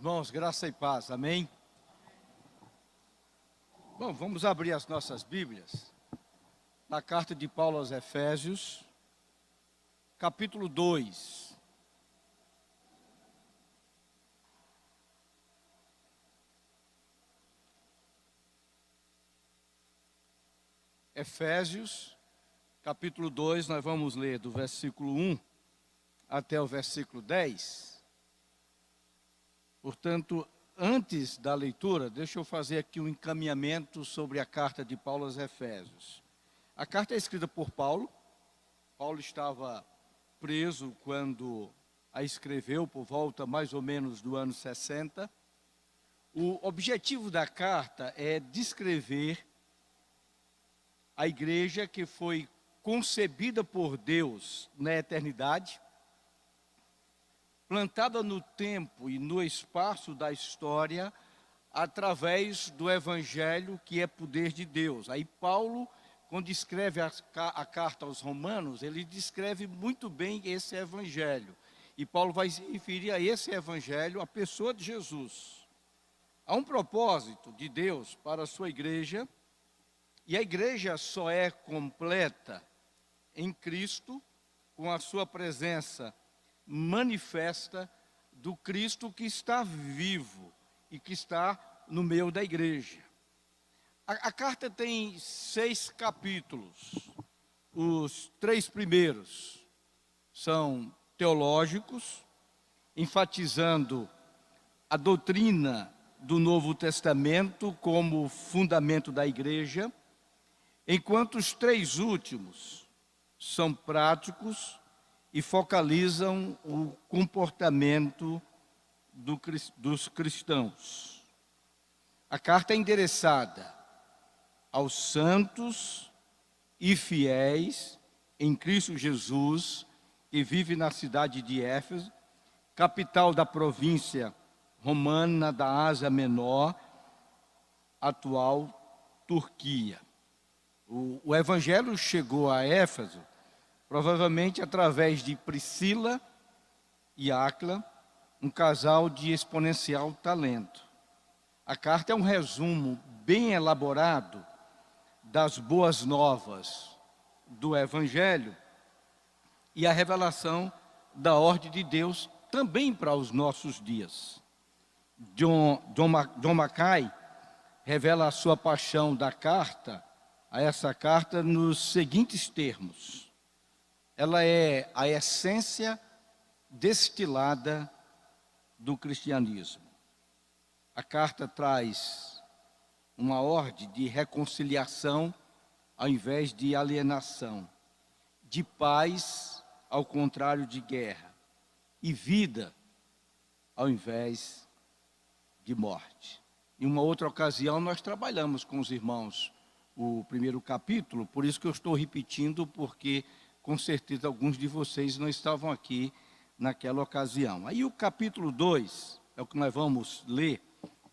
Irmãos, graça e paz, amém? Bom, vamos abrir as nossas Bíblias na carta de Paulo aos Efésios, capítulo 2. Efésios, capítulo 2, nós vamos ler do versículo 1 até o versículo 10. Portanto, antes da leitura, deixa eu fazer aqui um encaminhamento sobre a carta de Paulo aos Efésios. A carta é escrita por Paulo. Paulo estava preso quando a escreveu, por volta mais ou menos do ano 60. O objetivo da carta é descrever a igreja que foi concebida por Deus na eternidade, plantada no tempo e no espaço da história, através do Evangelho, que é poder de Deus. Aí Paulo, quando escreve a carta aos Romanos, ele descreve muito bem esse Evangelho. E Paulo vai se referir a esse Evangelho, a pessoa de Jesus. Há um propósito de Deus para a sua igreja, e a igreja só é completa em Cristo, com a sua presença manifesta do Cristo que está vivo e que está no meio da igreja. A carta tem 6 capítulos. Os 3 primeiros são teológicos, enfatizando a doutrina do Novo Testamento como fundamento da igreja, enquanto os 3 últimos são práticos e focalizam o comportamento dos cristãos. A carta é endereçada aos santos e fiéis em Cristo Jesus, que vive na cidade de Éfeso, capital da província romana da Ásia Menor, atual Turquia. O evangelho chegou a Éfeso provavelmente através de Priscila e Áquila, um casal de exponencial talento. A carta é um resumo bem elaborado das boas novas do Evangelho e a revelação da ordem de Deus também para os nossos dias. John Mackay revela a sua paixão a essa carta nos seguintes termos: ela é a essência destilada do cristianismo. A carta traz uma ordem de reconciliação ao invés de alienação, de paz ao contrário de guerra, e vida ao invés de morte. Em uma outra ocasião nós trabalhamos com os irmãos o primeiro capítulo, por isso que eu estou repetindo, porque com certeza alguns de vocês não estavam aqui naquela ocasião. Aí o capítulo 2 é o que nós vamos ler.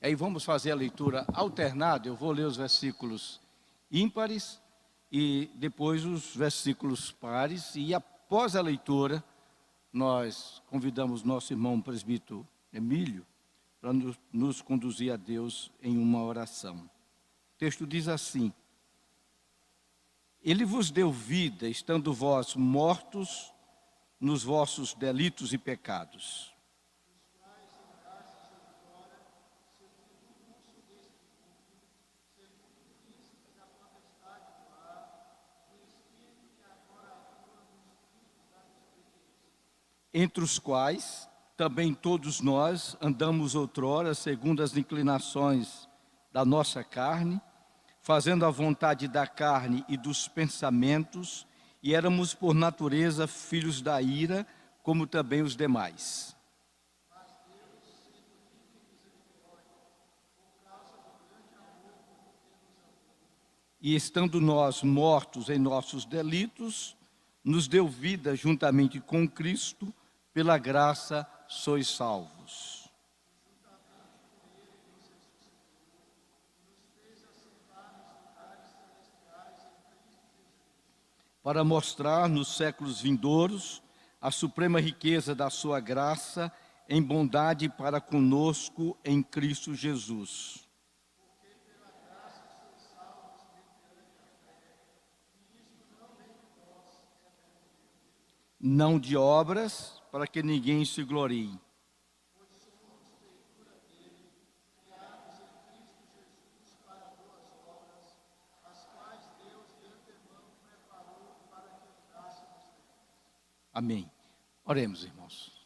Aí vamos fazer a leitura alternada. Eu vou ler os versículos ímpares e depois os versículos pares. E após a leitura, nós convidamos nosso irmão presbítero Emílio para nos conduzir a Deus em uma oração. O texto diz assim: Ele vos deu vida, estando vós mortos nos vossos delitos e pecados. Entre os quais também todos nós andamos outrora, segundo as inclinações da nossa carne, fazendo a vontade da carne e dos pensamentos, e éramos por natureza filhos da ira, como também os demais. E estando nós mortos em nossos delitos, nos deu vida juntamente com Cristo, pela graça sois salvos. Para mostrar nos séculos vindouros a suprema riqueza da sua graça em bondade para conosco em Cristo Jesus. Não de obras, para que ninguém se glorie. Amém. Oremos, irmãos.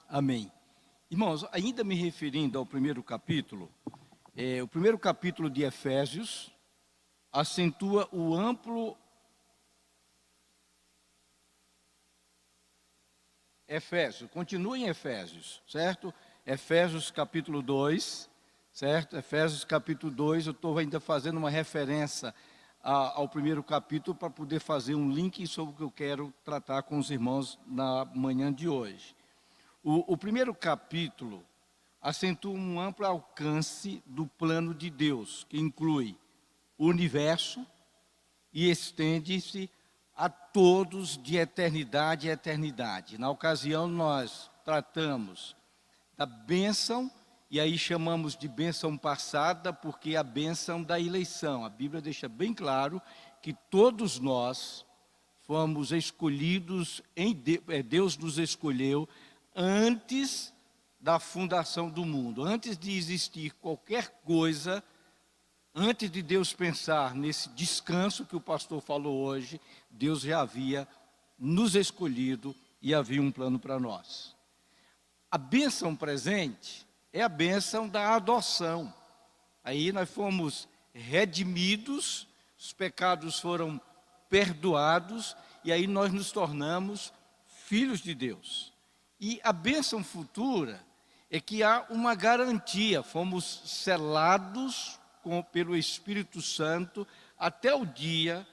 Amém. Irmãos, ainda me referindo ao primeiro capítulo, o primeiro capítulo de Efésios acentua o amplo... Efésios, continua em Efésios, certo? Efésios capítulo 2, certo? Efésios capítulo 2, eu estou ainda fazendo uma referência ao primeiro capítulo para poder fazer um link sobre o que eu quero tratar com os irmãos na manhã de hoje. O primeiro capítulo acentua um amplo alcance do plano de Deus, que inclui o universo e estende-se a todos de eternidade a eternidade. Na ocasião, nós tratamos da bênção, e aí chamamos de bênção passada, porque é a bênção da eleição. A Bíblia deixa bem claro que todos nós fomos escolhidos, Deus nos escolheu antes da fundação do mundo, antes de existir qualquer coisa, antes de Deus pensar nesse descanso que o pastor falou hoje, Deus já havia nos escolhido e havia um plano para nós. A bênção presente é a bênção da adoção. Aí nós fomos redimidos, os pecados foram perdoados e aí nós nos tornamos filhos de Deus. E a bênção futura é que há uma garantia, fomos selados pelo Espírito Santo até o dia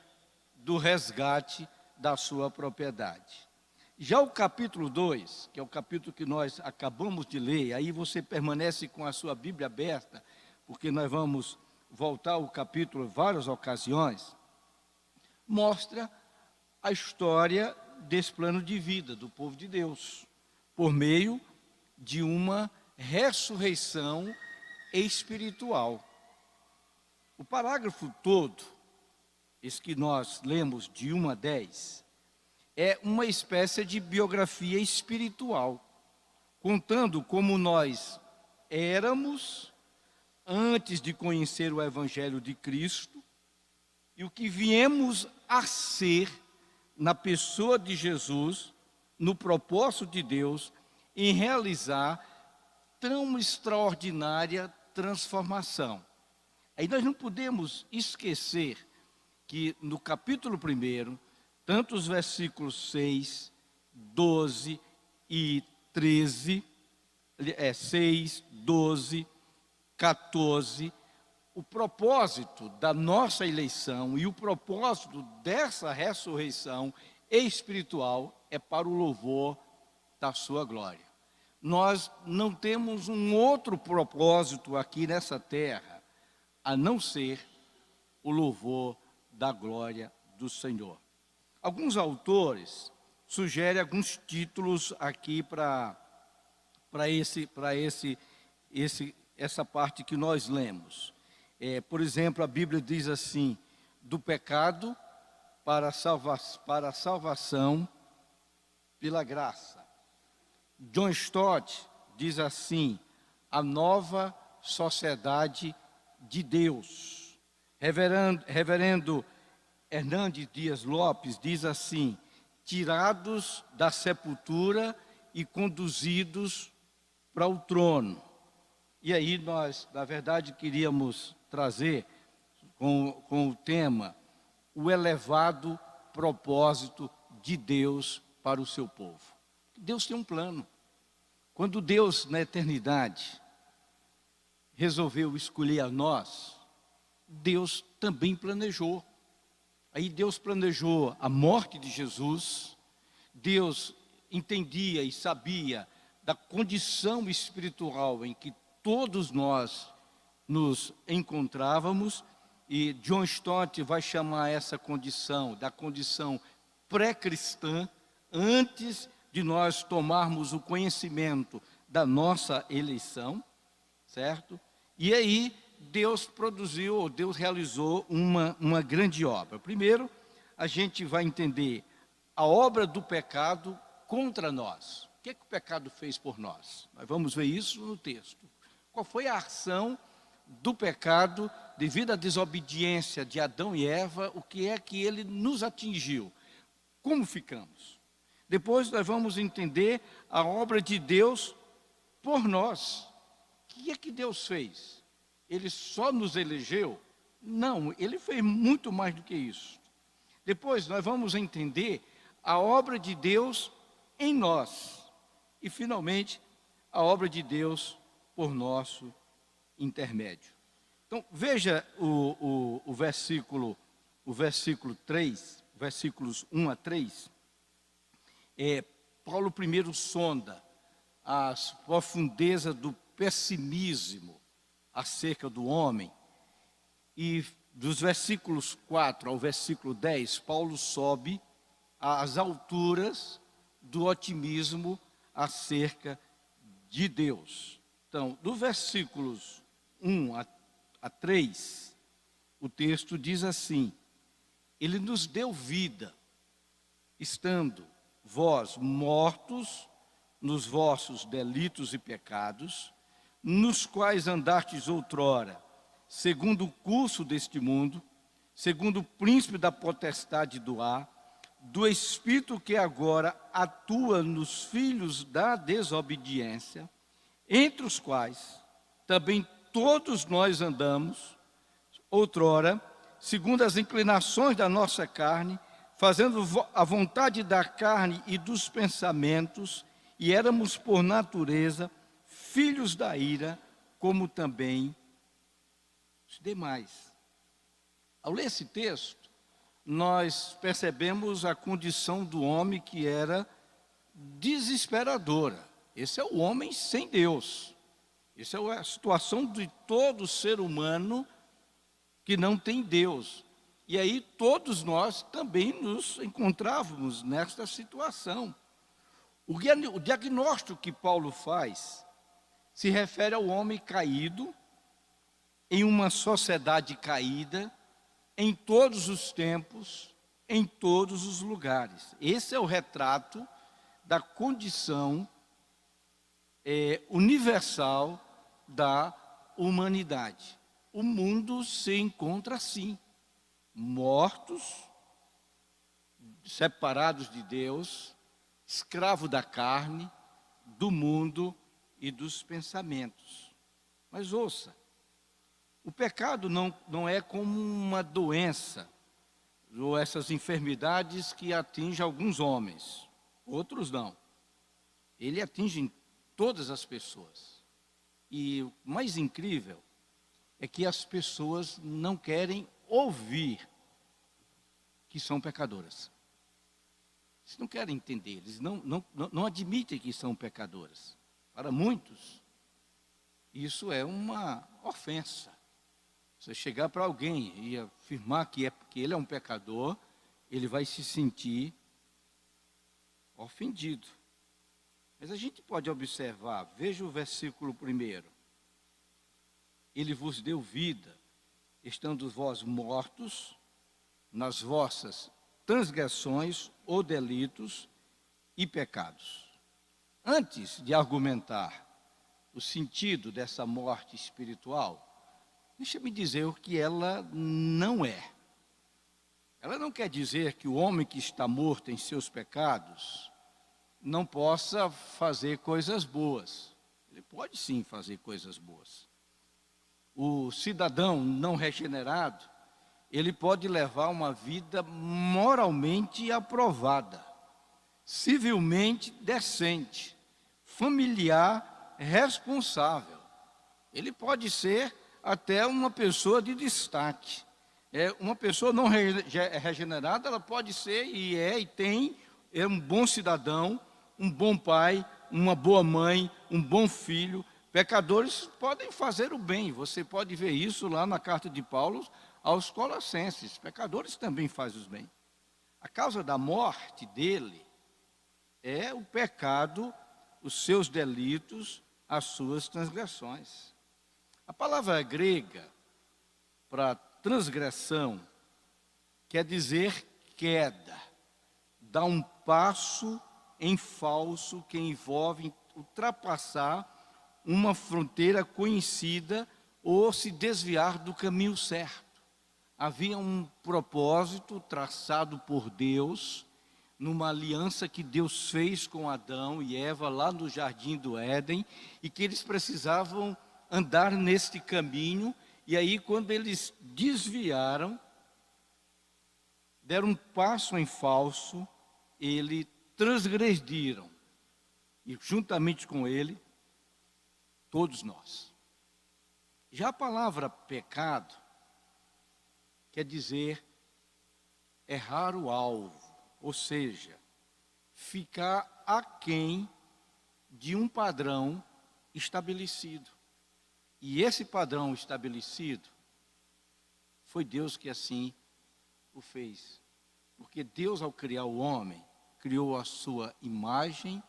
do resgate da sua propriedade. Já o capítulo 2, que é o capítulo que nós acabamos de ler, aí você permanece com a sua Bíblia aberta, porque nós vamos voltar ao capítulo em várias ocasiões, mostra a história desse plano de vida do povo de Deus, por meio de uma ressurreição espiritual. O parágrafo todo, esse que nós lemos de 1 a 10, é uma espécie de biografia espiritual, contando como nós éramos antes de conhecer o Evangelho de Cristo e o que viemos a ser na pessoa de Jesus, no propósito de Deus, em realizar tão extraordinária transformação. Aí nós não podemos esquecer que no capítulo 1, tanto os versículos 6, 12 e 13, 6, 12, 14, o propósito da nossa eleição e o propósito dessa ressurreição espiritual é para o louvor da sua glória. Nós não temos um outro propósito aqui nessa terra, a não ser o louvor da glória do Senhor. Alguns autores sugerem alguns títulos aqui para essa parte que nós lemos. Por exemplo, a Bíblia diz assim, do pecado para a salvação pela graça. John Stott diz assim, a nova sociedade de Deus. Reverendo Hernandes Dias Lopes diz assim, tirados da sepultura e conduzidos para o trono. E aí nós, na verdade, queríamos trazer com o tema o elevado propósito de Deus para o seu povo. Deus tem um plano. Quando Deus, na eternidade, resolveu escolher a nós, Deus também planejou. Aí Deus planejou a morte de Jesus, Deus entendia e sabia da condição espiritual em que todos nós nos encontrávamos, e John Stott vai chamar essa condição da condição pré-cristã, antes de nós tomarmos o conhecimento da nossa eleição, certo? E aí Deus produziu, ou Deus realizou uma grande obra. Primeiro, a gente vai entender a obra do pecado contra nós. O que é que o pecado fez por nós? Nós vamos ver isso no texto. Qual foi a ação do pecado devido à desobediência de Adão e Eva? O que é que ele nos atingiu? Como ficamos? Depois nós vamos entender a obra de Deus por nós. O que é que Deus fez? Ele só nos elegeu? Não, ele fez muito mais do que isso. Depois nós vamos entender a obra de Deus em nós. E finalmente, a obra de Deus por nosso intermédio. Então, veja o versículo 3, versículos 1 a 3. Paulo primeiro sonda as profundezas do pessimismo acerca do homem. E dos versículos 4 ao versículo 10, Paulo sobe às alturas do otimismo acerca de Deus. Então, do versículos 1 a 3, o texto diz assim: Ele nos deu vida, estando vós mortos nos vossos delitos e pecados, nos quais andastes outrora, segundo o curso deste mundo, segundo o príncipe da potestade do ar, do espírito que agora atua nos filhos da desobediência, entre os quais também todos nós andamos, outrora, segundo as inclinações da nossa carne, fazendo a vontade da carne e dos pensamentos, e éramos por natureza filhos da ira, como também os demais. Ao ler esse texto, nós percebemos a condição do homem que era desesperadora. Esse é o homem sem Deus. Essa é a situação de todo ser humano que não tem Deus. E aí todos nós também nos encontrávamos nesta situação. O diagnóstico que Paulo faz se refere ao homem caído, em uma sociedade caída, em todos os tempos, em todos os lugares. Esse é o retrato da condição universal da humanidade. O mundo se encontra assim, mortos, separados de Deus, escravo da carne, do mundo e dos pensamentos. Mas ouça, o pecado não é como uma doença, ou essas enfermidades que atingem alguns homens, outros não. Ele atinge todas as pessoas. E o mais incrível é que as pessoas não querem ouvir que são pecadoras. Eles não querem entender, eles não admitem que são pecadoras. Para muitos, isso é uma ofensa. Você chegar para alguém e afirmar que ele é um pecador, ele vai se sentir ofendido. Mas a gente pode observar, veja o versículo 1. Ele vos deu vida, estando vós mortos nas vossas transgressões ou delitos e pecados. Antes de argumentar o sentido dessa morte espiritual, deixa-me dizer o que ela não é. Ela não quer dizer que o homem que está morto em seus pecados não possa fazer coisas boas. Ele pode sim fazer coisas boas. O cidadão não regenerado, ele pode levar uma vida moralmente aprovada, civilmente decente, familiar responsável. Ele pode ser até uma pessoa de destaque. Uma pessoa não regenerada, ela pode ser e tem um bom cidadão, um bom pai, uma boa mãe, um bom filho. Pecadores podem fazer o bem. Você pode ver isso lá na carta de Paulo aos Colossenses. Pecadores também fazem o bem. A causa da morte dele é o pecado, os seus delitos, as suas transgressões. A palavra grega para transgressão quer dizer queda, dar um passo em falso que envolve ultrapassar uma fronteira conhecida ou se desviar do caminho certo. Havia um propósito traçado por Deus, numa aliança que Deus fez com Adão e Eva lá no Jardim do Éden, e que eles precisavam andar neste caminho, e aí quando eles desviaram, deram um passo em falso, eles transgrediram, e juntamente com ele, todos nós. Já a palavra pecado quer dizer errar o alvo, ou seja, ficar aquém de um padrão estabelecido. E esse padrão estabelecido, foi Deus que assim o fez. Porque Deus, ao criar o homem, criou a sua imagem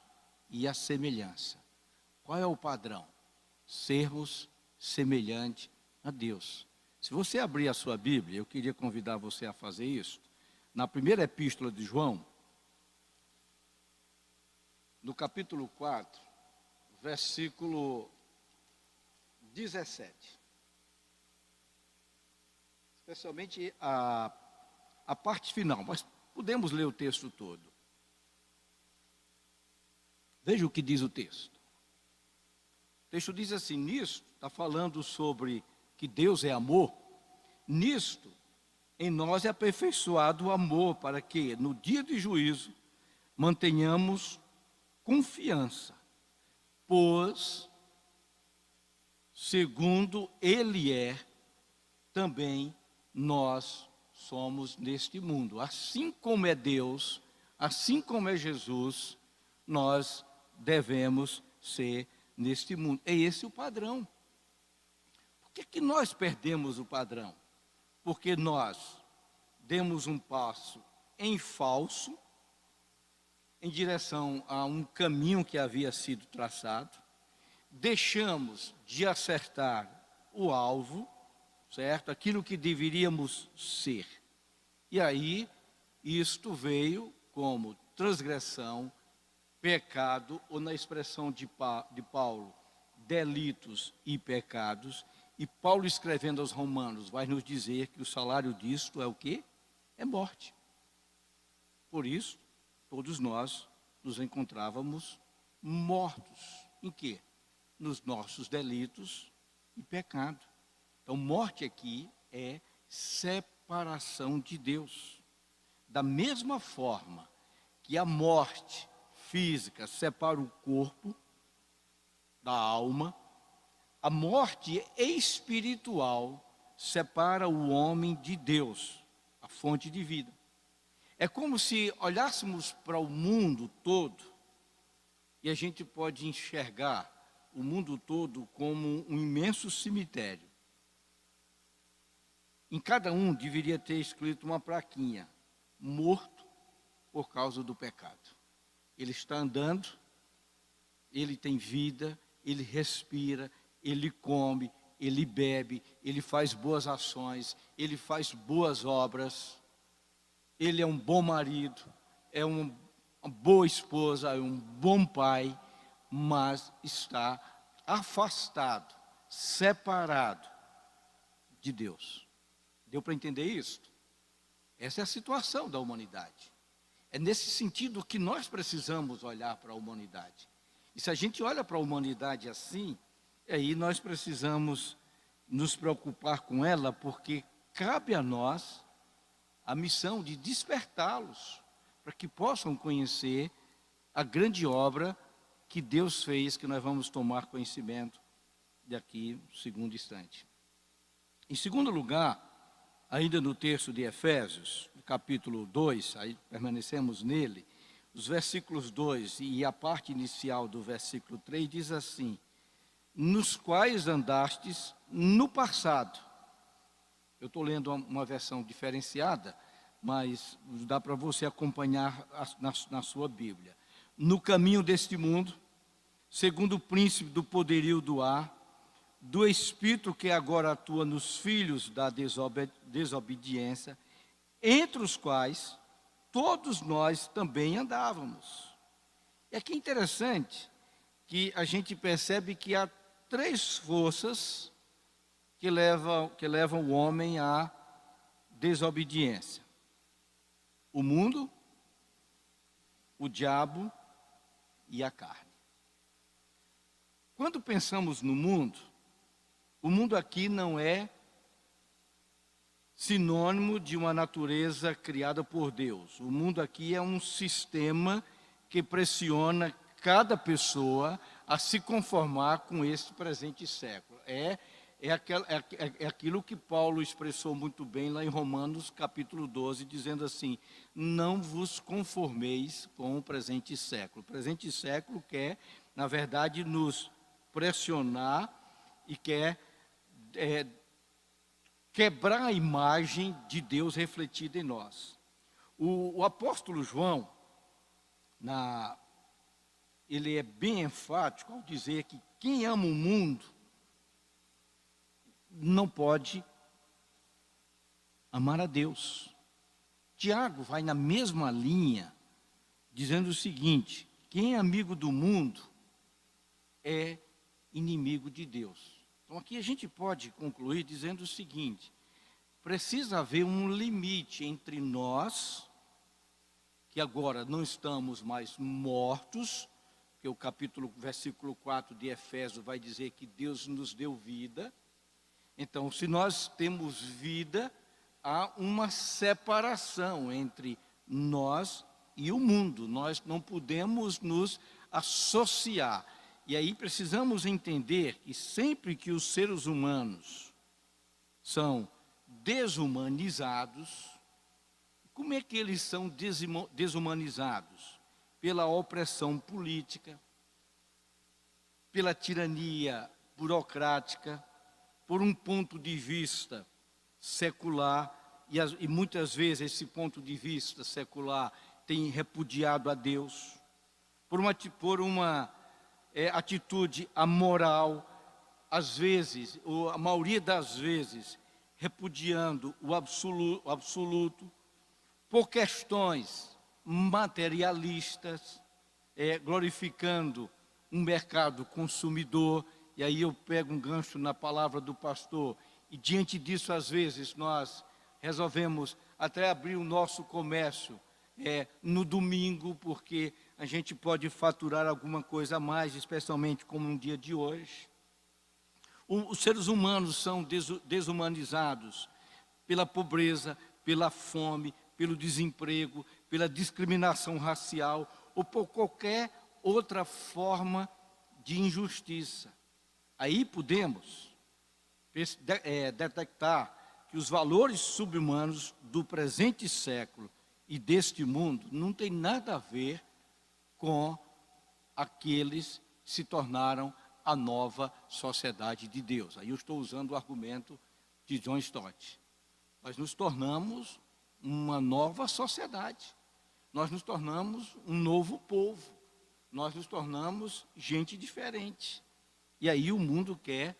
e a semelhança. Qual é o padrão? Sermos semelhantes a Deus. Se você abrir a sua Bíblia, eu queria convidar você a fazer isso. Na primeira epístola de João, no capítulo 4, versículo 17. Especialmente a parte final, mas podemos ler o texto todo. Veja o que diz o texto. O texto diz assim: nisto, está falando sobre que Deus é amor. Nisto, em nós é aperfeiçoado o amor, para que, no dia de juízo, mantenhamos confiança, pois, segundo Ele é, também nós somos neste mundo. Assim como é Deus, assim como é Jesus, nós devemos ser neste mundo. É esse o padrão. Por que nós perdemos o padrão? Porque nós demos um passo em falso, em direção a um caminho que havia sido traçado, deixamos de acertar o alvo, certo? Aquilo que deveríamos ser. E aí, isto veio como transgressão, pecado, ou na expressão de Paulo, delitos e pecados. E Paulo, escrevendo aos Romanos, vai nos dizer que o salário disto é o quê? É morte. Por isso, todos nós nos encontrávamos mortos. Em quê? Nos nossos delitos e pecado. Então, morte aqui é separação de Deus. Da mesma forma que a morte física separa o corpo da alma, a morte espiritual separa o homem de Deus, a fonte de vida. É como se olhássemos para o mundo todo, e a gente pode enxergar o mundo todo como um imenso cemitério. Em cada um deveria ter escrito uma plaquinha: morto por causa do pecado. Ele está andando, ele tem vida, ele respira, ele come, ele bebe, ele faz boas ações, ele faz boas obras, ele é um bom marido, é uma boa esposa, é um bom pai, mas está afastado, separado de Deus. Deu para entender isso? Essa é a situação da humanidade. É nesse sentido que nós precisamos olhar para a humanidade. E se a gente olha para a humanidade assim, aí nós precisamos nos preocupar com ela, porque cabe a nós a missão de despertá-los, para que possam conhecer a grande obra que Deus fez, que nós vamos tomar conhecimento daqui no segundo instante. Em segundo lugar, ainda no texto de Efésios, no capítulo 2, aí permanecemos nele, os versículos 2 e a parte inicial do versículo 3 diz assim: nos quais andastes no passado. Eu estou lendo uma versão diferenciada, mas dá para você acompanhar na sua Bíblia. No caminho deste mundo, segundo o príncipe do poderio do ar, do espírito que agora atua nos filhos da desobediência, entre os quais todos nós também andávamos. E aqui é interessante que a gente percebe que há três forças que levam o homem à desobediência: o mundo, o diabo e a carne. Quando pensamos no mundo, o mundo aqui não é sinônimo de uma natureza criada por Deus. O mundo aqui é um sistema que pressiona cada pessoa a se conformar com este presente século. É aquilo que Paulo expressou muito bem lá em Romanos capítulo 12, dizendo assim: não vos conformeis com o presente século. O presente século quer, na verdade, nos pressionar e quer quebrar a imagem de Deus refletida em nós. O apóstolo João, ele é bem enfático ao dizer que quem ama o mundo não pode amar a Deus. Tiago vai na mesma linha, dizendo o seguinte: quem é amigo do mundo é inimigo de Deus. Então aqui a gente pode concluir dizendo o seguinte: precisa haver um limite entre nós, que agora não estamos mais mortos, porque o versículo 4 de Efésios vai dizer que Deus nos deu vida. Então, se nós temos vida, há uma separação entre nós e o mundo. Nós não podemos nos associar. E aí precisamos entender que sempre que os seres humanos são desumanizados, como é que eles são desumanizados? Pela opressão política, pela tirania burocrática, por um ponto de vista secular, e muitas vezes esse ponto de vista secular tem repudiado a Deus, por uma atitude amoral, às vezes, ou a maioria das vezes, repudiando o absoluto, por questões materialistas, glorificando um mercado consumidor. E aí eu pego um gancho na palavra do pastor, e diante disso, às vezes, nós resolvemos até abrir o nosso comércio no domingo, porque a gente pode faturar alguma coisa a mais, especialmente como no dia de hoje. Os seres humanos são desumanizados pela pobreza, pela fome, pelo desemprego, pela discriminação racial ou por qualquer outra forma de injustiça. Aí podemos detectar que os valores subhumanos do presente século e deste mundo não tem nada a ver com aqueles que se tornaram a nova sociedade de Deus. Aí eu estou usando o argumento de John Stott. Nós nos tornamos uma nova sociedade. Nós nos tornamos um novo povo. Nós nos tornamos gente diferente. E aí o mundo quer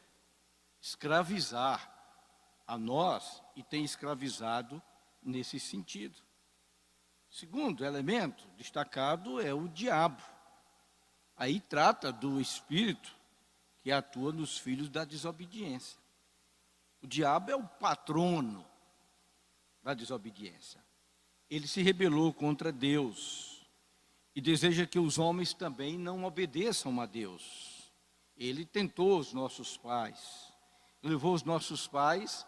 escravizar a nós e tem escravizado nesse sentido. Segundo elemento destacado é o diabo. Aí trata do espírito que atua nos filhos da desobediência. O diabo é o patrono da desobediência. Ele se rebelou contra Deus. e deseja que os homens também não obedeçam a Deus. Ele tentou os nossos pais, levou os nossos pais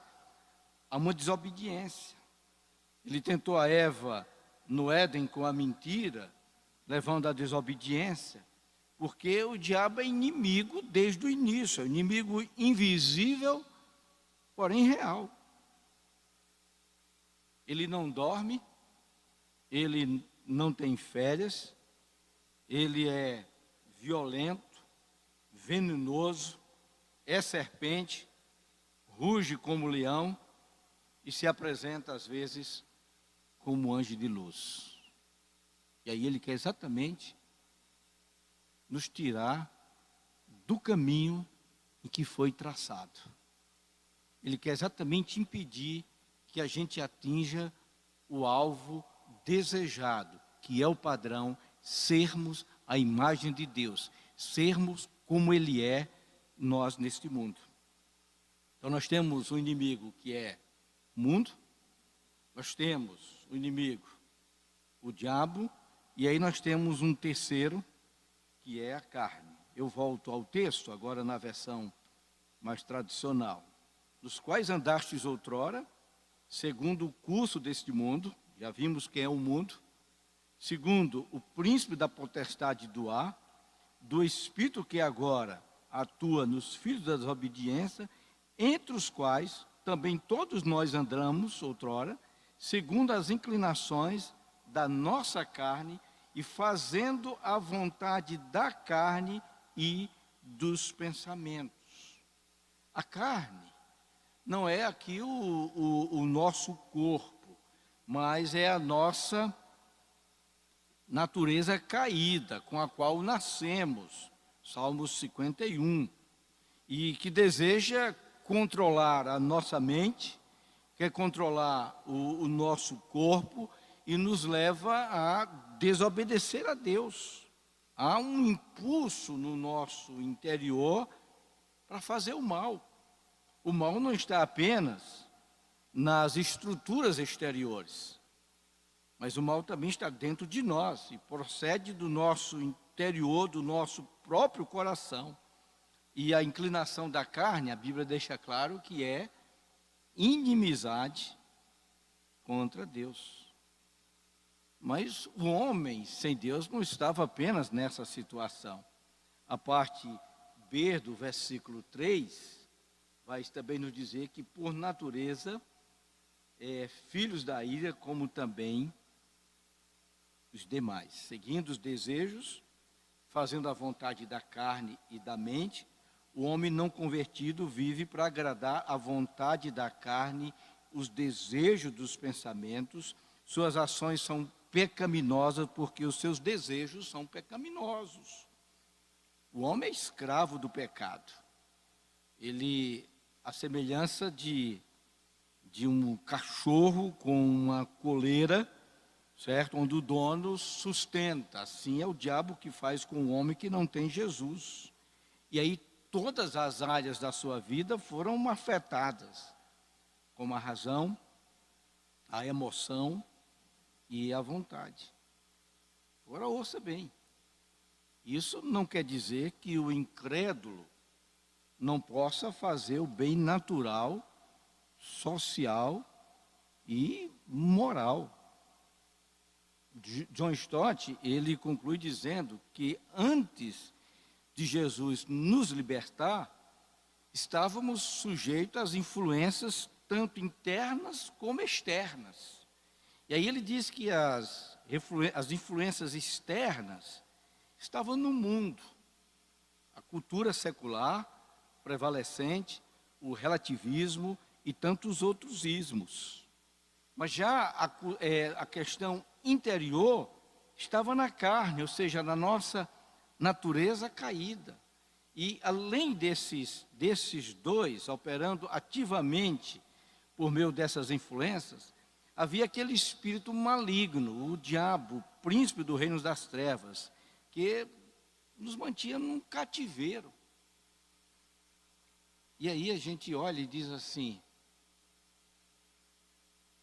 a uma desobediência. Ele tentou a Eva no Éden com a mentira, levando à desobediência, porque o diabo é inimigo desde o início, é um inimigo invisível, porém real. Ele não dorme, ele não tem férias, ele é violento, venenoso, é serpente, ruge como leão e se apresenta às vezes como anjo de luz. E aí ele quer exatamente nos tirar do caminho em que foi traçado. Ele quer exatamente impedir que a gente atinja o alvo desejado, que é o padrão, sermos a imagem de Deus, sermos como Ele é, nós neste mundo. Então nós temos um inimigo que é o mundo, nós temos o inimigo, o diabo, e aí nós temos um terceiro, que é a carne. Eu volto ao texto, agora na versão mais tradicional. Dos quais andastes outrora, segundo o curso deste mundo, já vimos quem é o mundo, segundo o príncipe da potestade do ar, do espírito que agora atua nos filhos da desobediência, entre os quais também todos nós andamos outrora, segundo as inclinações da nossa carne, e fazendo a vontade da carne e dos pensamentos. A carne não é aqui o nosso corpo, mas é a nossa natureza caída, com a qual nascemos, Salmos 51, e que deseja controlar a nossa mente, quer controlar o nosso corpo e nos leva a desobedecer a Deus. Há um impulso no nosso interior para fazer o mal. O mal não está apenas nas estruturas exteriores, mas o mal também está dentro de nós e procede do nosso interior, do nosso próprio coração. E a inclinação da carne, a Bíblia deixa claro que é inimizade contra Deus. Mas o homem sem Deus não estava apenas nessa situação. A parte B do versículo 3 vai também nos dizer que por natureza filhos da ira, como também os demais, seguindo os desejos, fazendo a vontade da carne e da mente, o homem não convertido vive para agradar a vontade da carne, os desejos dos pensamentos, suas ações são pecaminosas porque os seus desejos são pecaminosos. O homem é escravo do pecado. Ele, a semelhança de um cachorro com uma coleira, certo? Onde o dono sustenta. Assim é o diabo que faz com o homem que não tem Jesus. E aí todas as áreas da sua vida foram afetadas, como a razão, a emoção e a vontade. Agora ouça bem. Isso não quer dizer que o incrédulo não possa fazer o bem natural, social e moral. John Stott, ele conclui dizendo que antes de Jesus nos libertar, estávamos sujeitos às influências tanto internas como externas. E aí ele diz que as influências externas estavam no mundo. A cultura secular prevalecente, o relativismo e tantos outros ismos. Mas já a questão interior estava na carne, ou seja, na nossa natureza caída. E além desses dois, operando ativamente por meio dessas influências, havia aquele espírito maligno, o diabo, o príncipe do reino das trevas, que nos mantinha num cativeiro. E aí a gente olha e diz assim: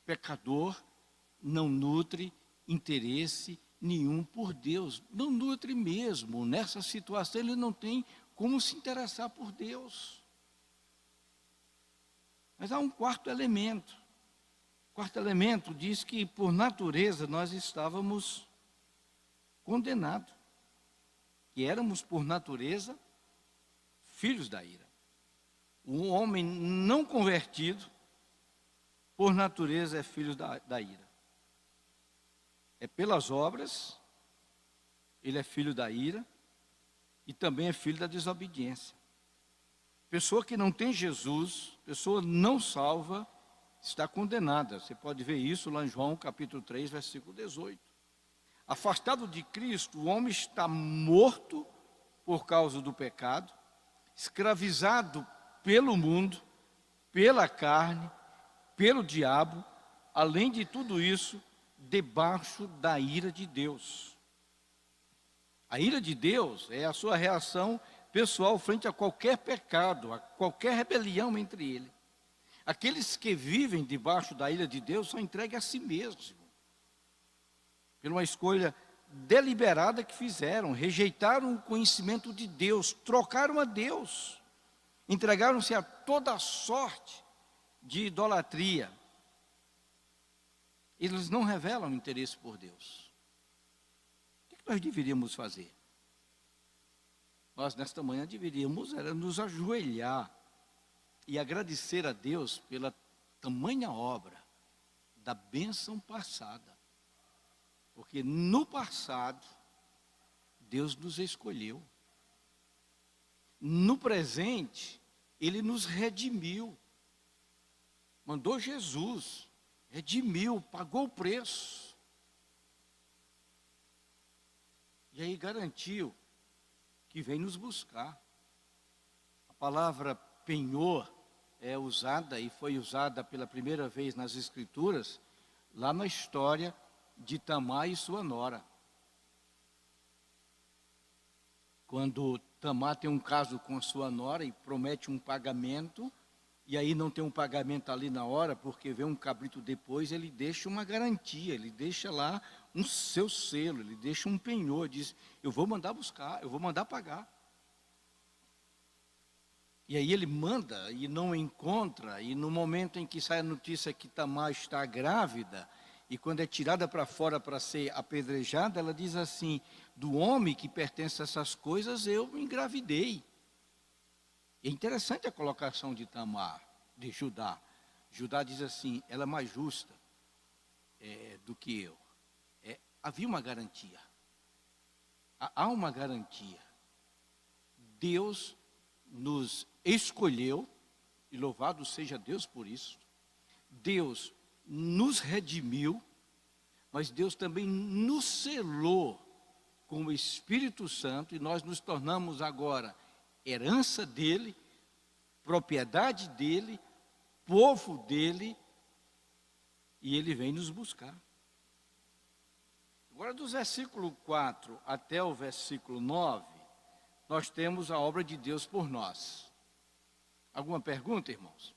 pecador não nutre interesse nenhum por Deus. Não nutre mesmo. Nessa situação, ele não tem como se interessar por Deus. Mas há um quarto elemento. O quarto elemento diz que, por natureza, nós estávamos condenados. Que éramos, por natureza, filhos da ira. O homem não convertido, por natureza, é filho da ira. É pelas obras, ele é filho da ira e também é filho da desobediência. Pessoa que não tem Jesus, pessoa não salva, está condenada. Você pode ver isso lá em João capítulo 3, versículo 18. Afastado de Cristo, o homem está morto por causa do pecado, escravizado pelo mundo, pela carne, pelo diabo, além de tudo isso, debaixo da ira de Deus. A ira de Deus é a sua reação pessoal frente a qualquer pecado, a qualquer rebelião entre ele. Aqueles que vivem debaixo da ira de Deus são entregues a si mesmos, por uma escolha deliberada que fizeram, rejeitaram o conhecimento de Deus, trocaram a Deus, entregaram-se a toda sorte de idolatria. Eles não revelam interesse por Deus. O que nós deveríamos fazer? Nós, nesta manhã, deveríamos nos ajoelhar e agradecer a Deus pela tamanha obra da bênção passada. Porque no passado, Deus nos escolheu. No presente, Ele nos redimiu. Mandou Jesus, redimiu, pagou o preço. E aí garantiu que vem nos buscar. A palavra penhor é usada e foi usada pela primeira vez nas Escrituras, lá na história de Tamar e sua nora. Quando Tamar tem um caso com a sua nora e promete um pagamento, e aí não tem um pagamento ali na hora, porque vem um cabrito depois, ele deixa uma garantia, ele deixa lá um seu selo, ele deixa um penhor, diz, eu vou mandar buscar, eu vou mandar pagar. E aí ele manda e não encontra, e no momento em que sai a notícia que Tamar está grávida, e quando é tirada para fora para ser apedrejada, ela diz assim, do homem que pertence a essas coisas, eu engravidei. É interessante a colocação de Tamar, de Judá. Judá diz assim, ela é mais justa do que eu. Havia uma garantia. Há uma garantia. Deus nos escolheu, e louvado seja Deus por isso. Deus nos redimiu, mas Deus também nos selou com o Espírito Santo, e nós nos tornamos agora herança dele, propriedade dele, povo dele, e ele vem nos buscar. Agora, dos versículo 4 até o versículo 9, nós temos a obra de Deus por nós. Alguma pergunta, irmãos?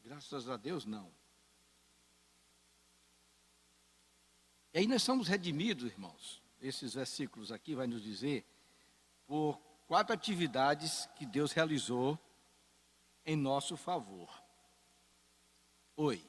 Graças a Deus, não. E aí nós somos redimidos, irmãos. Esses versículos aqui vai nos dizer por 4 atividades que Deus realizou em nosso favor. Oi.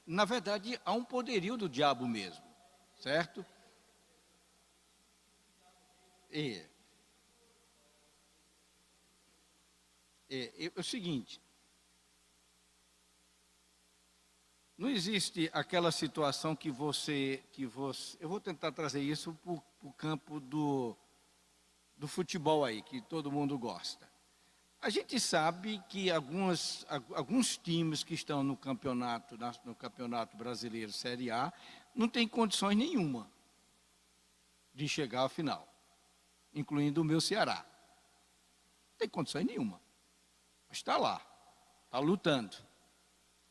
Na verdade, há um poderio do diabo mesmo, certo? É o seguinte, não existe aquela situação que você, eu vou tentar trazer isso para o campo do futebol aí, que todo mundo gosta. A gente sabe que alguns times que estão no campeonato, no campeonato brasileiro Série A, não tem condições nenhuma de chegar à final, incluindo o meu Ceará. Não tem condições nenhuma. Mas está lá, está lutando.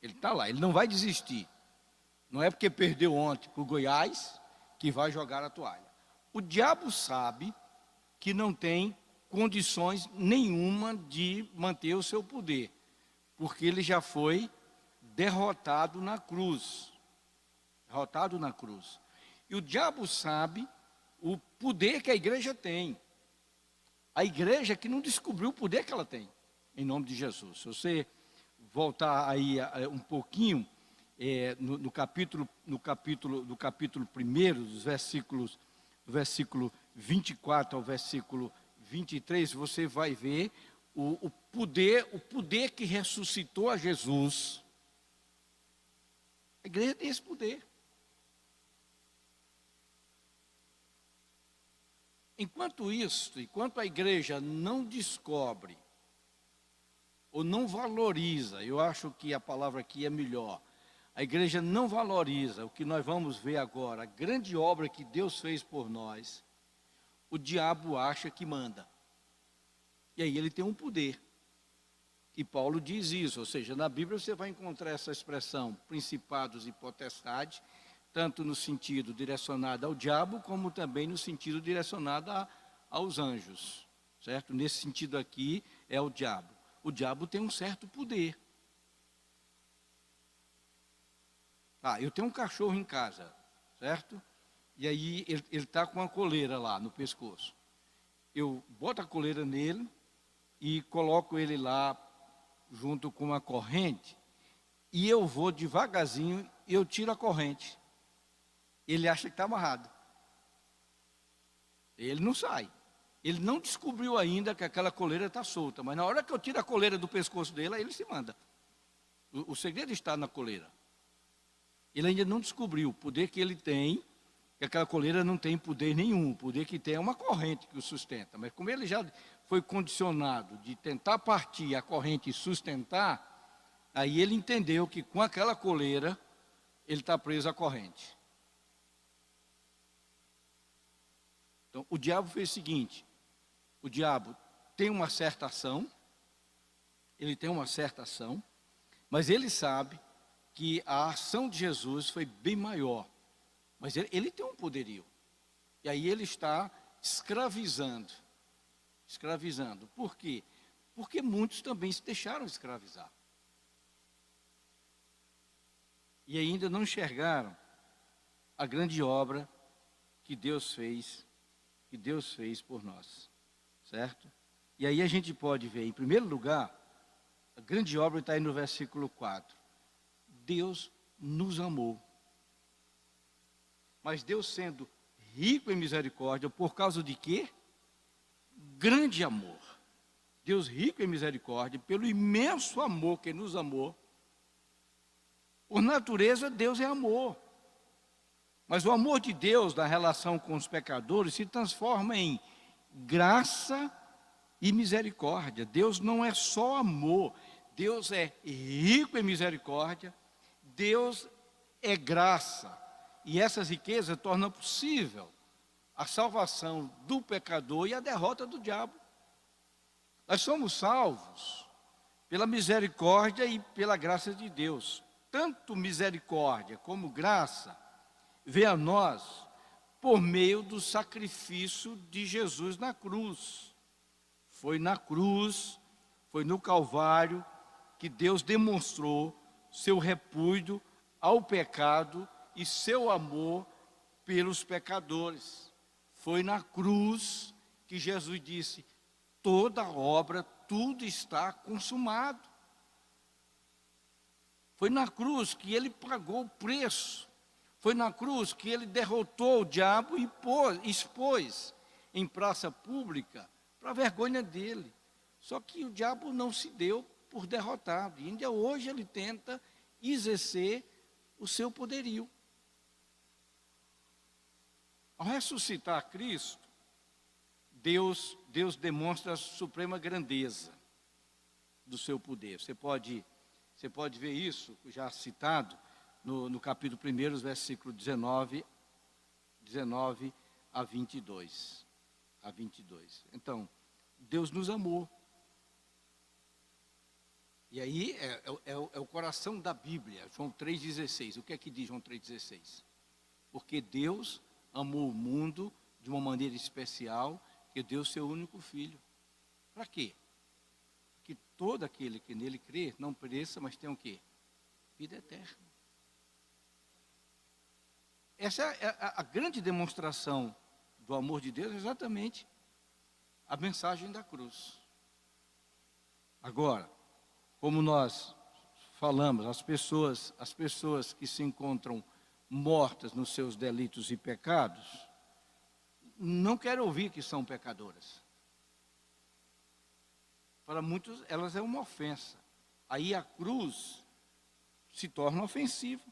Ele está lá, ele não vai desistir. Não é porque perdeu ontem para o Goiás que vai jogar a toalha. O diabo sabe que não tem condições nenhuma de manter o seu poder, porque ele já foi derrotado na cruz. Derrotado na cruz. E o diabo sabe o poder que a igreja tem. A igreja que não descobriu o poder que ela tem, em nome de Jesus. Se você voltar aí um pouquinho, no capítulo 1, do versículo 24 ao versículo 23, você vai ver o poder que ressuscitou a Jesus. A igreja tem esse poder. Enquanto a igreja não descobre, ou não valoriza, eu acho que a palavra aqui é melhor, a igreja não valoriza o que nós vamos ver agora, a grande obra que Deus fez por nós, o diabo acha que manda. E aí ele tem um poder. E Paulo diz isso, ou seja, na Bíblia você vai encontrar essa expressão, principados e potestades, tanto no sentido direcionado ao diabo, como também no sentido direcionado aos anjos, certo? Nesse sentido aqui é o diabo. O diabo tem um certo poder. Eu tenho um cachorro em casa, certo? E aí ele está com uma coleira lá no pescoço. Eu boto a coleira nele e coloco ele lá junto com uma corrente, e eu vou devagarzinho e eu tiro a corrente. Ele acha que está amarrado. Ele não sai. Ele não descobriu ainda que aquela coleira está solta, mas na hora que eu tiro a coleira do pescoço dele, aí ele se manda. O segredo está na coleira. Ele ainda não descobriu o poder que ele tem, que aquela coleira não tem poder nenhum. O poder que tem é uma corrente que o sustenta. Mas como ele já foi condicionado de tentar partir a corrente e sustentar, aí ele entendeu que com aquela coleira, ele está preso à corrente. Então, o diabo fez o seguinte, o diabo tem uma certa ação, mas ele sabe que a ação de Jesus foi bem maior, mas ele tem um poderio, e aí ele está escravizando. Por quê? Porque muitos também se deixaram escravizar, e ainda não enxergaram a grande obra que Deus fez por nós, certo? E aí a gente pode ver, em primeiro lugar, a grande obra está aí no versículo 4. Deus nos amou. Mas Deus sendo rico em misericórdia, por causa de quê? Grande amor. Deus rico em misericórdia, pelo imenso amor que nos amou. Por natureza, Deus é amor. Mas o amor de Deus na relação com os pecadores se transforma em graça e misericórdia. Deus não é só amor, Deus é rico em misericórdia, Deus é graça. E essas riquezas tornam possível a salvação do pecador e a derrota do diabo. Nós somos salvos pela misericórdia e pela graça de Deus. Tanto misericórdia como graça vem a nós por meio do sacrifício de Jesus na cruz. Foi na cruz, foi no Calvário, que Deus demonstrou seu repúdio ao pecado e seu amor pelos pecadores. Foi na cruz que Jesus disse, toda obra, tudo está consumado. Foi na cruz que ele pagou o preço. Foi na cruz que ele derrotou o diabo e expôs em praça pública para a vergonha dele. Só que o diabo não se deu por derrotado. E ainda hoje ele tenta exercer o seu poderio. Ao ressuscitar Cristo, Deus demonstra a suprema grandeza. do seu poder. Você pode ver isso, já citado, no capítulo 1, versículo 19 a 22. Então, Deus nos amou. E aí é o coração da Bíblia, João 3,16. O que é que diz João 3,16? Porque Deus amou o mundo de uma maneira especial, que deu seu único filho. Para quê? Que todo aquele que nele crê não pereça, mas tenha o quê? Vida eterna. Essa é a grande demonstração do amor de Deus, exatamente a mensagem da cruz. Agora, como nós falamos, as pessoas que se encontram mortas nos seus delitos e pecados, não querem ouvir que são pecadoras. Para muitos, elas é uma ofensa. Aí a cruz se torna ofensiva.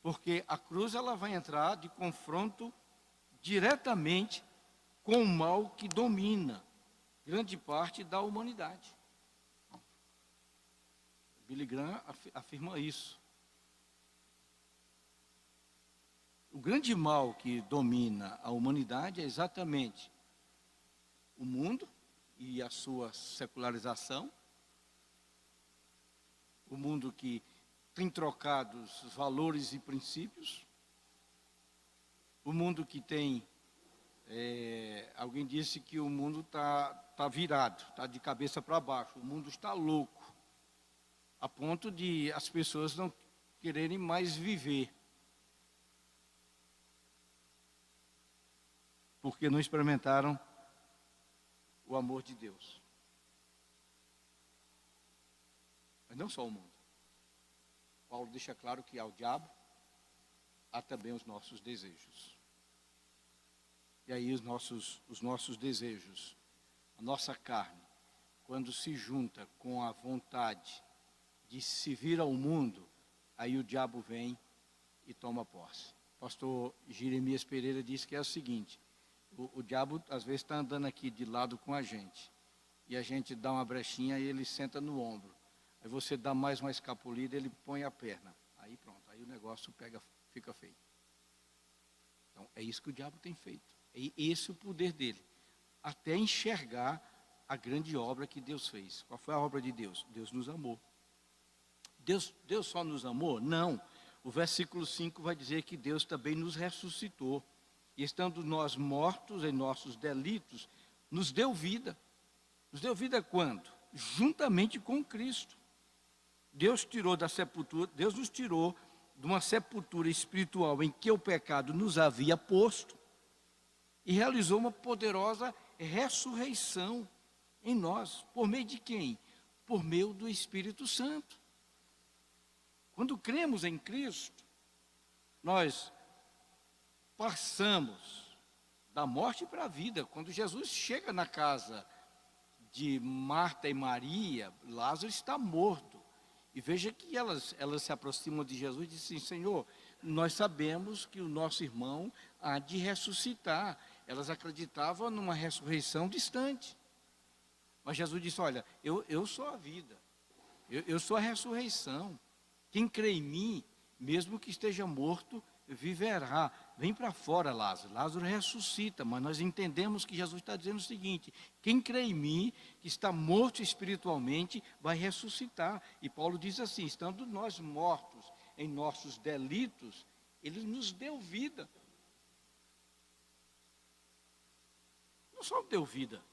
Porque a cruz ela vai entrar de confronto diretamente com o mal que domina grande parte da humanidade. Billy Graham afirma isso. O grande mal que domina a humanidade é exatamente o mundo e a sua secularização, o mundo que tem trocado os valores e princípios, o mundo que tem, alguém disse que o mundo tá virado, está de cabeça para baixo, o mundo está louco, a ponto de as pessoas não quererem mais viver, porque não experimentaram o amor de Deus. Mas não só o mundo. Paulo deixa claro que ao diabo há também os nossos desejos. E aí os nossos desejos, a nossa carne, quando se junta com a vontade de se vir ao mundo, aí o diabo vem e toma posse. O pastor Jeremias Pereira disse que é o seguinte: o diabo às vezes está andando aqui de lado com a gente, e a gente dá uma brechinha e ele senta no ombro. Aí você dá mais uma escapulida, ele põe a perna. Aí pronto, aí o negócio fica feio. Então é isso que o diabo tem feito. É esse o poder dele. Até enxergar a grande obra que Deus fez. Qual foi a obra de Deus? Deus nos amou. Deus só nos amou? Não. O versículo 5 vai dizer que Deus também nos ressuscitou. E estando nós mortos em nossos delitos, nos deu vida. Nos deu vida quando? Juntamente com Cristo. Deus nos tirou de uma sepultura espiritual em que o pecado nos havia posto e realizou uma poderosa ressurreição em nós. Por meio de quem? Por meio do Espírito Santo. Quando cremos em Cristo, nós passamos da morte para a vida. Quando Jesus chega na casa de Marta e Maria, Lázaro está morto. E veja que elas se aproximam de Jesus e dizem: Senhor, nós sabemos que o nosso irmão há de ressuscitar. Elas acreditavam numa ressurreição distante. Mas Jesus disse: olha, eu sou a vida, eu sou a ressurreição. Quem crê em mim, mesmo que esteja morto, viverá. Vem para fora, Lázaro. Lázaro ressuscita, mas nós entendemos que Jesus está dizendo o seguinte: quem crê em mim, que está morto espiritualmente, vai ressuscitar. E Paulo diz assim: estando nós mortos em nossos delitos, ele nos deu vida. Não só deu vida.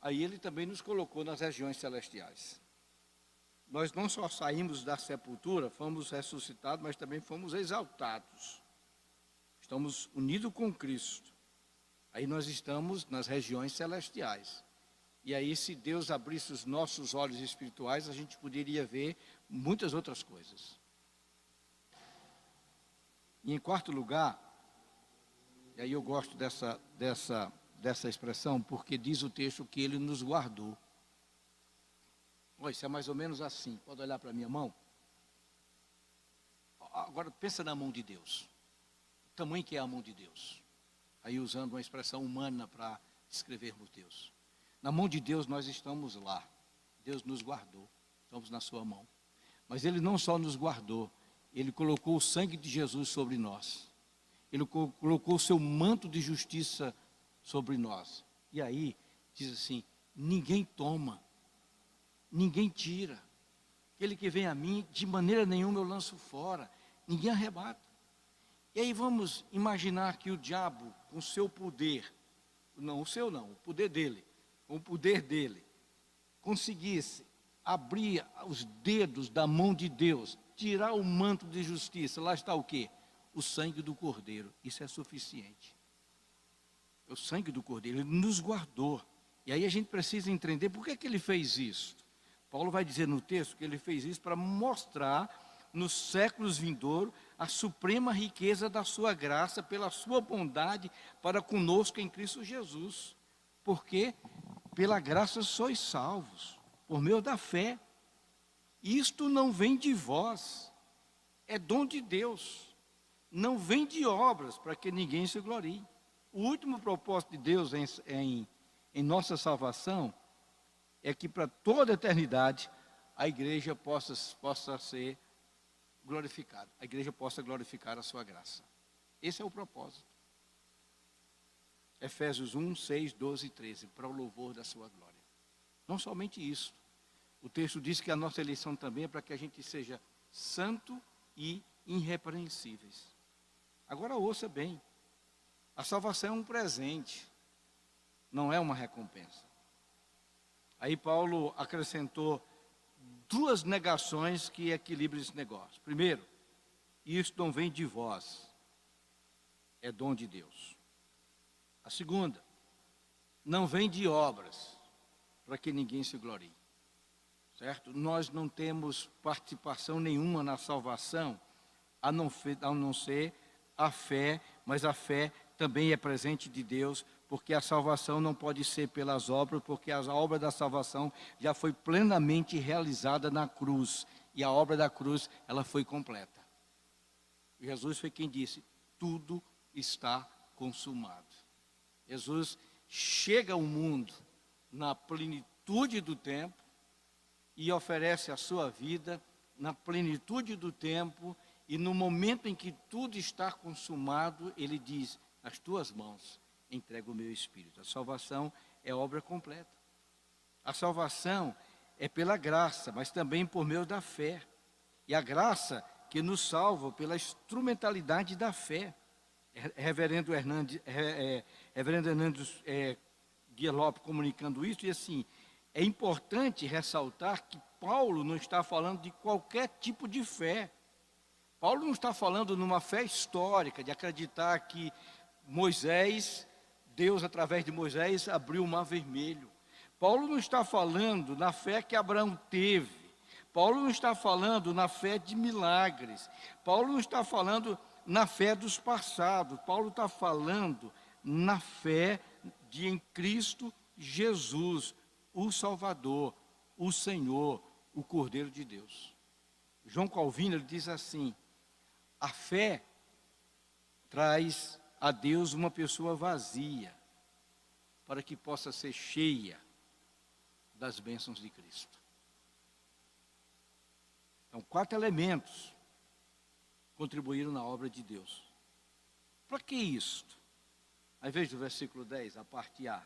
Aí ele também nos colocou nas regiões celestiais. Nós não só saímos da sepultura, fomos ressuscitados, mas também fomos exaltados. Estamos unidos com Cristo. Aí nós estamos nas regiões celestiais. E aí, se Deus abrisse os nossos olhos espirituais, a gente poderia ver muitas outras coisas. E em quarto lugar, e aí eu gosto dessa expressão, porque diz o texto que Ele nos guardou. Olha, isso é mais ou menos assim. Pode olhar para a minha mão? Agora pensa na mão de Deus. O tamanho que é a mão de Deus. Aí usando uma expressão humana para descrevermos Deus. Na mão de Deus nós estamos lá. Deus nos guardou, estamos na sua mão. Mas Ele não só nos guardou, Ele colocou o sangue de Jesus sobre nós. Ele colocou o seu manto de justiça sobre nós. E aí, diz assim, ninguém toma, ninguém tira. Aquele que vem a mim, de maneira nenhuma eu lanço fora, ninguém arrebata. E aí vamos imaginar que o diabo, com o seu poder, não o seu não, o poder dele, com o poder dele, conseguisse abrir os dedos da mão de Deus, tirar o manto de justiça, lá está o quê? O sangue do Cordeiro, isso é suficiente. O sangue do Cordeiro, Ele nos guardou. E aí a gente precisa entender por que Ele fez isso. Paulo vai dizer no texto que Ele fez isso para mostrar nos séculos vindouros a suprema riqueza da sua graça, pela sua bondade para conosco em Cristo Jesus. Porque pela graça sois salvos, por meio da fé. Isto não vem de vós, é dom de Deus. Não vem de obras para que ninguém se glorie. O último propósito de Deus em nossa salvação é que para toda a eternidade a igreja possa ser glorificada. A igreja possa glorificar a sua graça. Esse é o propósito. Efésios 1, 6, 12 e 13, para o louvor da sua glória. Não somente isso. O texto diz que a nossa eleição também é para que a gente seja santo e irrepreensíveis. Agora ouça bem, a salvação é um presente, não é uma recompensa. Aí Paulo acrescentou duas negações que equilibram esse negócio. Primeiro, isso não vem de vós, é dom de Deus. A segunda, não vem de obras, para que ninguém se glorie. Certo? Nós não temos participação nenhuma na salvação, a não ser a fé, mas a fé também é presente de Deus, porque a salvação não pode ser pelas obras, porque a obra da salvação já foi plenamente realizada na cruz, e a obra da cruz, ela foi completa. Jesus foi quem disse, tudo está consumado. Jesus chega ao mundo na plenitude do tempo, e oferece a sua vida na plenitude do tempo, e no momento em que tudo está consumado, Ele diz, nas tuas mãos entrego o meu Espírito. A salvação é obra completa. A salvação é pela graça, mas também por meio da fé. E a graça que nos salva pela instrumentalidade da fé. Reverendo Hernandes Guilherme comunicando isso, e assim, é importante ressaltar que Paulo não está falando de qualquer tipo de fé. Paulo não está falando numa fé histórica, de acreditar que Deus através de Moisés abriu o mar vermelho. Paulo não está falando na fé que Abraão teve. Paulo não está falando na fé de milagres. Paulo não está falando na fé dos passados. Paulo está falando na fé em Cristo Jesus, o Salvador, o Senhor, o Cordeiro de Deus. João Calvino ele diz assim, a fé traz a Deus uma pessoa vazia, para que possa ser cheia das bênçãos de Cristo. Então, 4 elementos contribuíram na obra de Deus. Para que isto? Ao invés do versículo 10, a parte A.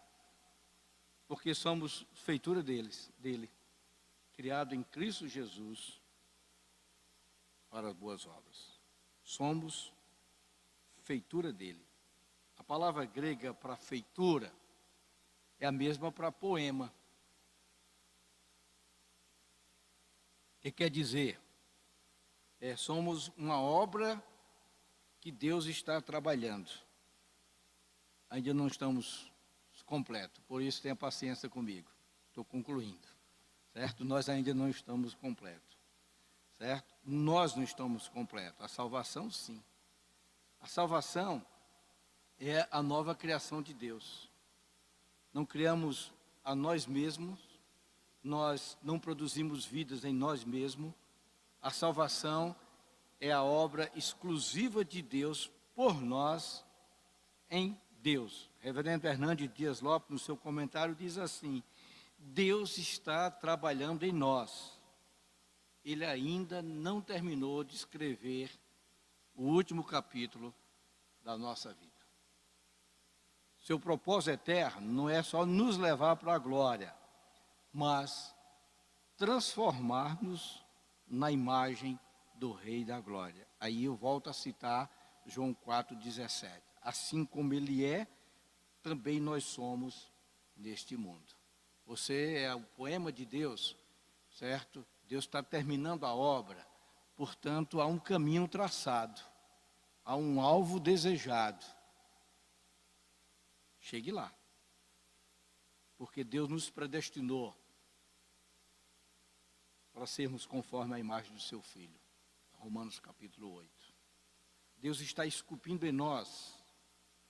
Porque somos feitura dele, criado em Cristo Jesus para as boas obras. Somos feitura dele. A palavra grega para feitura é a mesma para poema. O que quer dizer? Somos uma obra que Deus está trabalhando. Ainda não estamos completos, por isso tenha paciência comigo. Estou concluindo, certo? Nós ainda não estamos completos, certo? Nós não estamos completos. A salvação, sim. A salvação é a nova criação de Deus. Não criamos a nós mesmos, nós não produzimos vidas em nós mesmos. A salvação é a obra exclusiva de Deus por nós em Deus. Reverendo Hernandes Dias Lopes, no seu comentário, diz assim: Deus está trabalhando em nós. Ele ainda não terminou de escrever o último capítulo da nossa vida. Seu propósito eterno não é só nos levar para a glória, mas transformar-nos na imagem do Rei da Glória. Aí eu volto a citar João 4,17. Assim como Ele é, também nós somos neste mundo. Você é o poema de Deus, certo? Deus está terminando a obra, portanto, há um caminho traçado, há um alvo desejado. Chegue lá, porque Deus nos predestinou para sermos conforme a imagem do seu Filho. Romanos capítulo 8. Deus está esculpindo em nós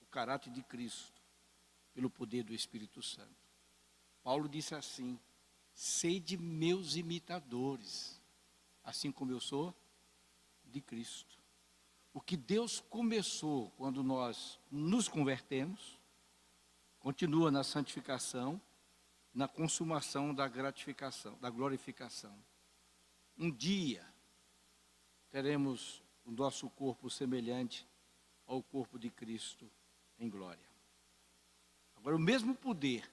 o caráter de Cristo, pelo poder do Espírito Santo. Paulo disse assim: sede meus imitadores, assim como eu sou de Cristo. O que Deus começou quando nós nos convertemos, continua na santificação, na consumação da gratificação, da glorificação. Um dia teremos o nosso corpo semelhante ao corpo de Cristo em glória. Agora, o mesmo poder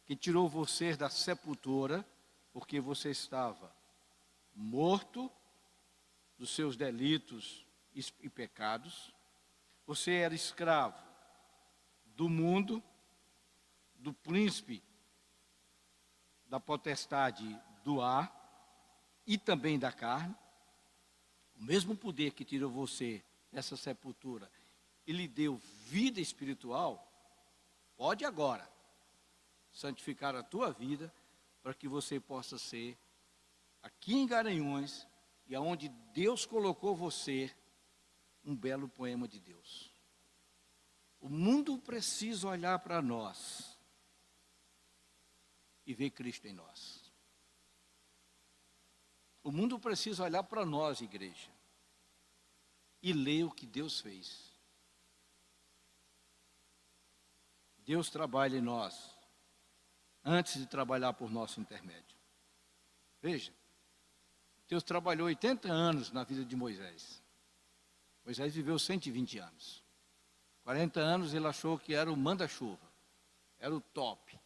que tirou você da sepultura, porque você estava morto dos seus delitos e pecados, você era escravo do mundo, do príncipe, da potestade do ar e também da carne. O mesmo poder que tirou você dessa sepultura e lhe deu vida espiritual, pode agora santificar a tua vida para que você possa ser, aqui em Garanhuns, e aonde Deus colocou você, um belo poema de Deus. O mundo precisa olhar para nós e ver Cristo em nós. O mundo precisa olhar para nós, igreja, e ler o que Deus fez. Deus trabalha em nós antes de trabalhar por nosso intermédio. Veja, Deus trabalhou 80 anos na vida de Moisés. Moisés viveu 120 anos. 40 anos ele achou que era o manda-chuva, era o top,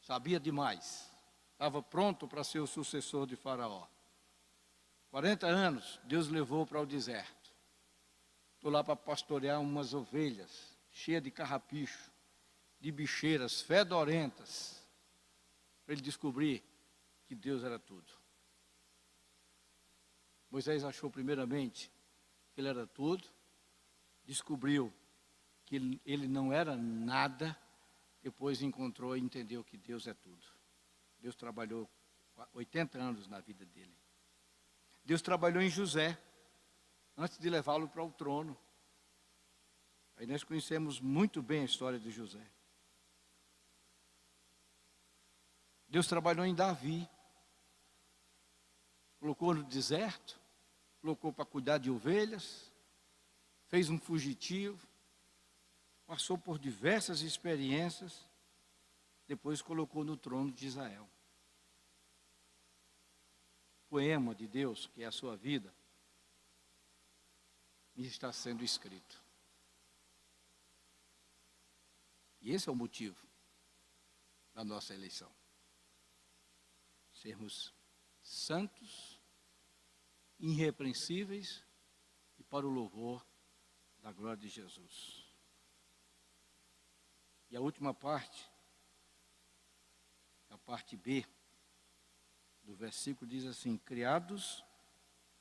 sabia demais, estava pronto para ser o sucessor de Faraó. 40 anos Deus levou para o deserto. Estou lá para pastorear umas ovelhas, cheias de carrapicho, de bicheiras fedorentas, para ele descobrir que Deus era tudo. Moisés achou primeiramente que ele era tudo, descobriu que ele não era nada, depois encontrou e entendeu que Deus é tudo. Deus trabalhou 80 anos na vida dele. Deus trabalhou em José, antes de levá-lo para o trono. Aí nós conhecemos muito bem a história de José. Deus trabalhou em Davi, colocou no deserto, colocou para cuidar de ovelhas, fez um fugitivo, passou por diversas experiências, depois colocou no trono de Israel. O poema de Deus, que é a sua vida, está sendo escrito. E esse é o motivo da nossa eleição. Sermos santos, irrepreensíveis e para o louvor da glória de Jesus. E a última parte, a parte B do versículo diz assim: criados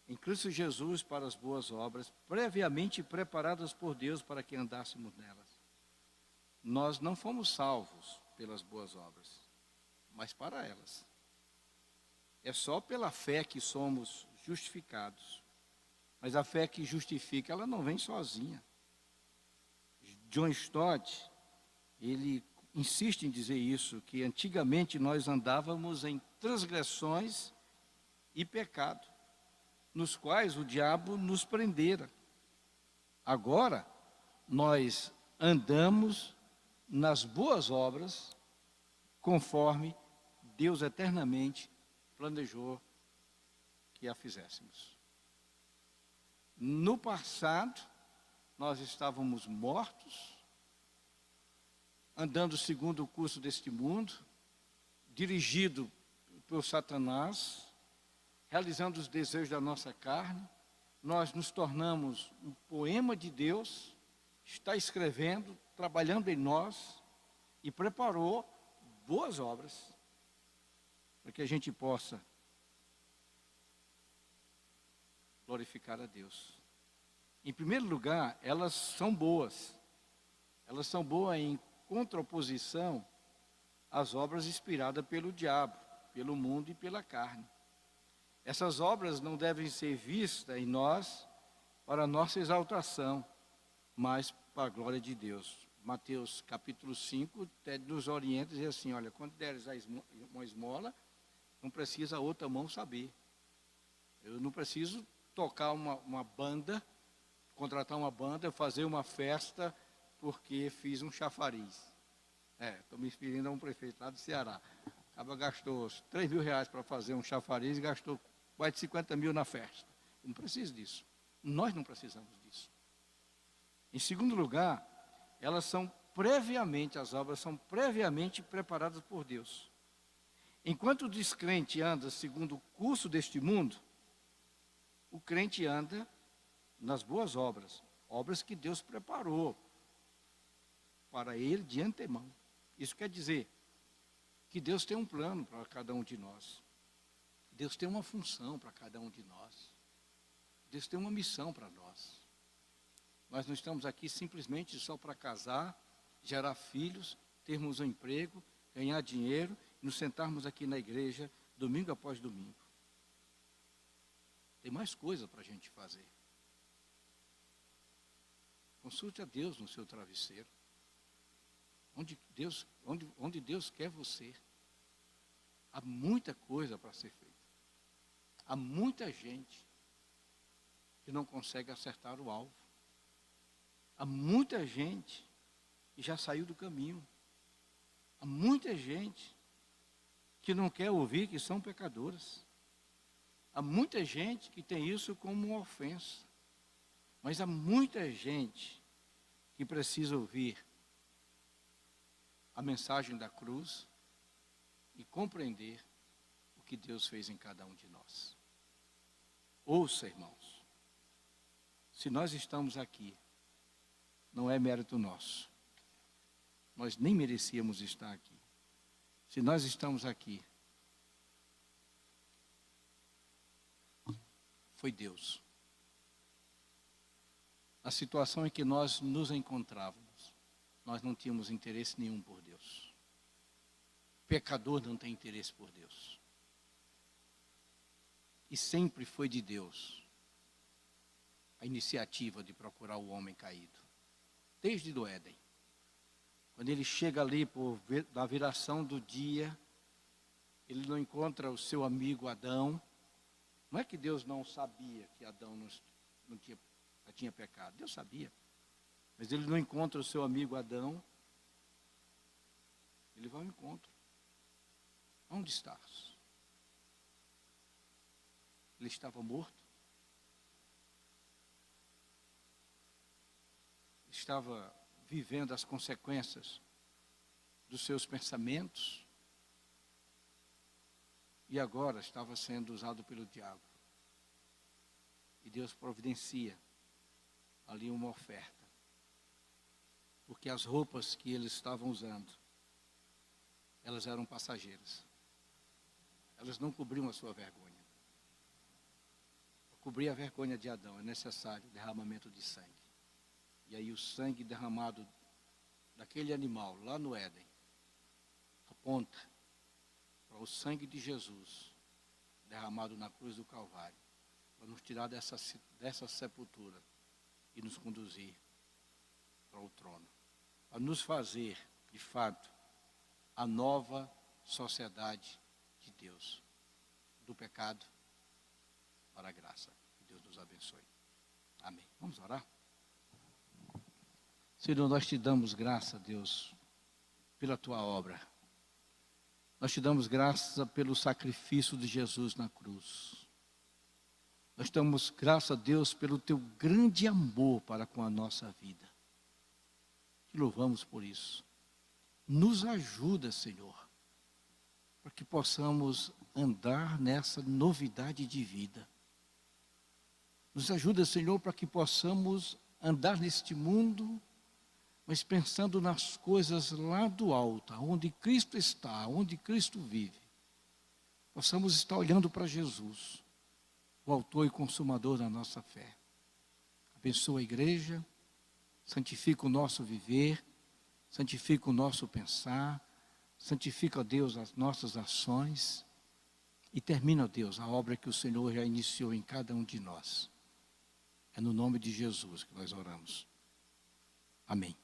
em Cristo Jesus para as boas obras, previamente preparadas por Deus para que andássemos nelas. Nós não fomos salvos pelas boas obras, mas para elas. É só pela fé que somos justificados. Mas a fé que justifica, ela não vem sozinha. John Stott, ele insiste em dizer isso, que antigamente nós andávamos em transgressões e pecado, nos quais o diabo nos prendera. Agora, nós andamos nas boas obras, conforme Deus eternamente planejou que a fizéssemos. No passado, nós estávamos mortos, andando segundo o curso deste mundo, dirigido por Satanás, realizando os desejos da nossa carne. Nós nos tornamos um poema de Deus, está escrevendo, trabalhando em nós, e preparou boas obras, para que a gente possa glorificar a Deus. Em primeiro lugar, elas são boas. Elas são boas em contraposição às obras inspiradas pelo diabo, pelo mundo e pela carne. Essas obras não devem ser vistas em nós para a nossa exaltação, mas para a glória de Deus. Mateus capítulo 5 nos orienta e diz assim, olha, quando deres uma esmola, não precisa a outra mão saber. Eu não preciso tocar uma banda, contratar uma banda, fazer uma festa, porque fiz um chafariz. Estou me inspirando a um prefeito lá do Ceará. Acaba gastou R$3.000 para fazer um chafariz e gastou quase 50 mil na festa. Eu não preciso disso. Nós não precisamos disso. Em segundo lugar, as obras são previamente preparadas por Deus. Enquanto o descrente anda segundo o curso deste mundo, o crente anda nas boas obras, obras que Deus preparou para ele de antemão. Isso quer dizer que Deus tem um plano para cada um de nós. Deus tem uma função para cada um de nós. Deus tem uma missão para nós. Nós não estamos aqui simplesmente só para casar, gerar filhos, termos um emprego, ganhar dinheiro e nos sentarmos aqui na igreja domingo após domingo. Tem mais coisa para a gente fazer. Consulte a Deus no seu travesseiro. Onde Deus quer você. Há muita coisa para ser feita. Há muita gente que não consegue acertar o alvo. Há muita gente que já saiu do caminho. Há muita gente que não quer ouvir que são pecadoras. Há muita gente que tem isso como uma ofensa. Mas há muita gente que precisa ouvir a mensagem da cruz e compreender o que Deus fez em cada um de nós. Ouça, irmãos, se nós estamos aqui, não é mérito nosso. Nós nem merecíamos estar aqui. Se nós estamos aqui, foi Deus. A situação em que nós nos encontrávamos, nós não tínhamos interesse nenhum por Deus. Pecador não tem interesse por Deus. E sempre foi de Deus a iniciativa de procurar o homem caído. Desde do Éden. Quando ele chega ali da viração do dia, ele não encontra o seu amigo Adão. Não é que Deus não sabia que Adão já tinha pecado. Deus sabia. Mas ele não encontra o seu amigo Adão. Ele vai ao encontro. Onde estás? Ele estava morto. Estava vivendo as consequências dos seus pensamentos. E agora estava sendo usado pelo diabo. E Deus providencia ali uma oferta. Porque as roupas que eles estavam usando, elas eram passageiras. Elas não cobriam a sua vergonha. Para cobrir a vergonha de Adão é necessário derramamento de sangue. E aí o sangue derramado daquele animal lá no Éden aponta para o sangue de Jesus derramado na cruz do Calvário, para nos tirar dessa sepultura e nos conduzir para o trono, para nos fazer, de fato, a nova sociedade de Deus, do pecado para a graça. Que Deus nos abençoe. Amém. Vamos orar? Senhor, nós te damos graça, Deus, pela tua obra. Nós te damos graça pelo sacrifício de Jesus na cruz. Nós damos graça a Deus pelo teu grande amor para com a nossa vida. Te louvamos por isso. Nos ajuda, Senhor, para que possamos andar nessa novidade de vida. Nos ajuda, Senhor, para que possamos andar neste mundo, mas pensando nas coisas lá do alto, onde Cristo está, onde Cristo vive. Possamos estar olhando para Jesus, o autor e consumador da nossa fé. Abençoa a igreja, santifica o nosso viver, santifica o nosso pensar, santifica, ó Deus, as nossas ações e termina, ó Deus, a obra que o Senhor já iniciou em cada um de nós. É no nome de Jesus que nós oramos. Amém.